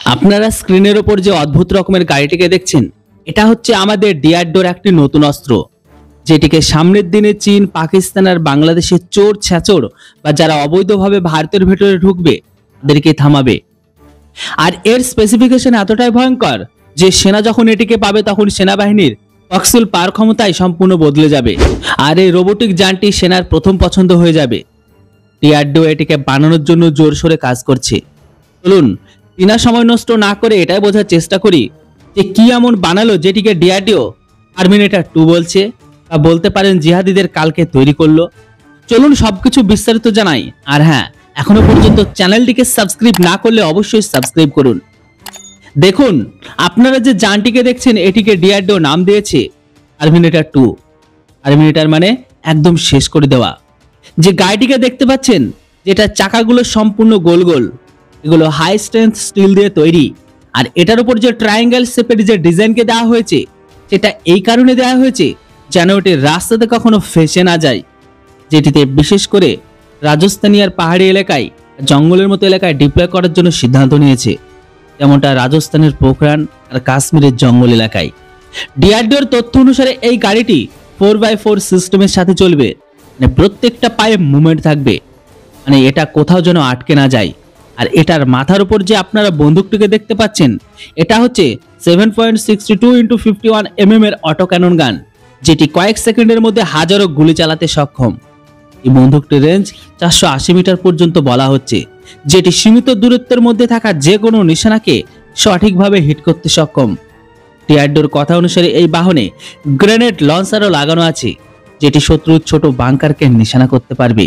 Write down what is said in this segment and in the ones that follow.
আপনারা স্ক্রিনের উপর যে অদ্ভুত রকমের গাড়িটিকে দেখছেন, এটা হচ্ছে আমাদের ডিআরডিওর একটি নতুন অস্ত্র, যেটিকে সামনের দিনে চীন, পাকিস্তান আর বাংলাদেশের চোর ছ্যাচোর বা যারা অবৈধভাবে ভারতের ভেতরে ঢুকবে তাদেরকে থামাবে। আর এর স্পেসিফিকেশন এতটাই ভয়ঙ্কর যে সেনা যখন এটিকে পাবে তখন সেনাবাহিনীর অক্সিল পার ক্ষমতায় সম্পূর্ণ বদলে যাবে। আর এই রোবোটিক যানটি সেনার প্রথম পছন্দ হয়ে যাবে। ডিআরডিও এটিকে বানানোর জন্য জোরসোরে কাজ করছে। চলুন বিনা সময় নষ্ট না করে এটাই বোঝার চেষ্টা করি যে কি এমন বানালো যেটিকে ডিআরডিও টার্মিনেটর 2 বলছে, বা বলতে পারেন জিহাদিদের কালকে তৈরি করলো। চলুন সবকিছু বিস্তারিত জানাই। আর হ্যাঁ, এখনো পর্যন্ত চ্যানেলটিকে সাবস্ক্রাইব না করলে অবশ্যই সাবস্ক্রাইব করুন। দেখুন, আপনারা যে যানটিকে দেখছেন এটিকে ডিআরডিও নাম দিয়েছে টার্মিনেটর 2। টার্মিনেটর মানে একদম শেষ করে দেওয়া। যে গাড়িটিকে দেখতে পাচ্ছেন, যেটা চাকাগুলো সম্পূর্ণ গোল গোল, এগুলো হাই স্ট্রেংথ স্টিল দিয়ে তৈরি। আর এটার উপর যে ট্রায়াঙ্গেল শেপের যে ডিজাইনকে দেওয়া হয়েছে, সেটা এই কারণে দেওয়া হয়েছে যেন এটি রাস্তাতে কখনো ফেসে না যায়। যেটিতে বিশেষ করে রাজস্থানী আর পাহাড়ি এলাকায়, জঙ্গলের মতো এলাকায় ডিপ্লয় করার জন্য সিদ্ধান্ত নিয়েছে, যেমনটা রাজস্থানের পোখরান আর কাশ্মীরের জঙ্গল এলাকায়। ডিআরডিওর তথ্য অনুসারে এই গাড়িটি 4x4 সিস্টেমের সাথে চলবে, মানে প্রত্যেকটা পায়ে মুভমেন্ট থাকবে, মানে এটা কোথাও যেন আটকে না যায়। আর এটার মাথার উপর যে আপনারা বন্দুকটিকে দেখতে পাচ্ছেন, এটা হচ্ছে 7.62x51 mm এর অটো ক্যানন গান, যেটি কয়েক সেকেন্ডের মধ্যে হাজারো গুলি চালাতে সক্ষম। এই বন্দুকটির রেঞ্জ 480 মিটার পর্যন্ত বলা হচ্ছে, যেটি সীমিত দূরত্বের মধ্যে থাকা যে কোনো নিশানাকে সঠিকভাবে হিট করতে সক্ষম। ডিআরডিওর কথা অনুসারে এই বাহনে গ্রেনেড লঞ্চারও লাগানো আছে, যেটি শত্রুর ছোট বাংকারকে নিশানা করতে পারবে।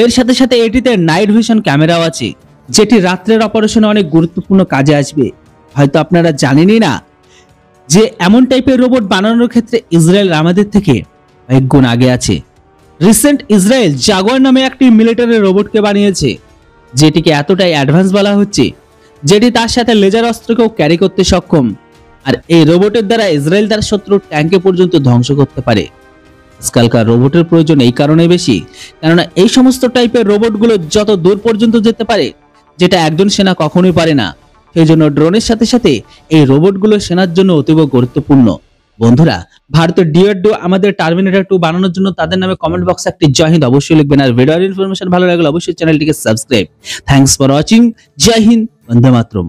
এর সাথে সাথে এটিতে নাইট ভিশন ক্যামেরাও আছে, যেটি রাত্রের অপারেশনে অনেক গুরুত্বপূর্ণ কাজে আসবে। হয়তো আপনারা জানেনই না যে এমন টাইপের রোবট বানানোর ক্ষেত্রে ইসরায়েল আমাদের থেকে কয়েক গুণ আগে আছে। রিসেন্ট ইসরায়েল জাগুয়ার নামে একটি মিলিটারি রোবটকে বানিয়েছে, যেটিকে এতটাই অ্যাডভান্স বলা হচ্ছে, যেটি তার সাথে লেজার অস্ত্রকেও ক্যারি করতে সক্ষম। আর এই রোবটের দ্বারা ইসরায়েল তার শত্রুর ট্যাঙ্কে পর্যন্ত ধ্বংস করতে পারে। আজকালকার রোবটের প্রয়োজন এই কারণে বেশি, কেননা এই সমস্ত টাইপের রোবটগুলো যত দূর পর্যন্ত যেতে পারে, যেটা একজন সেনা কখনোই পারে না। সেই জন্য ড্রোনের সাথে সাথে এই রোবটগুলো সেনার জন্য অতীব গুরুত্বপূর্ণ। বন্ধুরা, ভারতের ডিআরডিও আমাদের টার্মিনেটর 2 বানানোর জন্য তাদের নামে কমেন্ট বক্সে একটি জয় হিন্দ অবশ্যই লিখবেন। আর ভিডিওর ইনফরমেশন ভালো লাগলে অবশ্যই চ্যানেলটিকে সাবস্ক্রাইব। Thanks for watching. জয় হিন্দ, বন্দে মাতরম।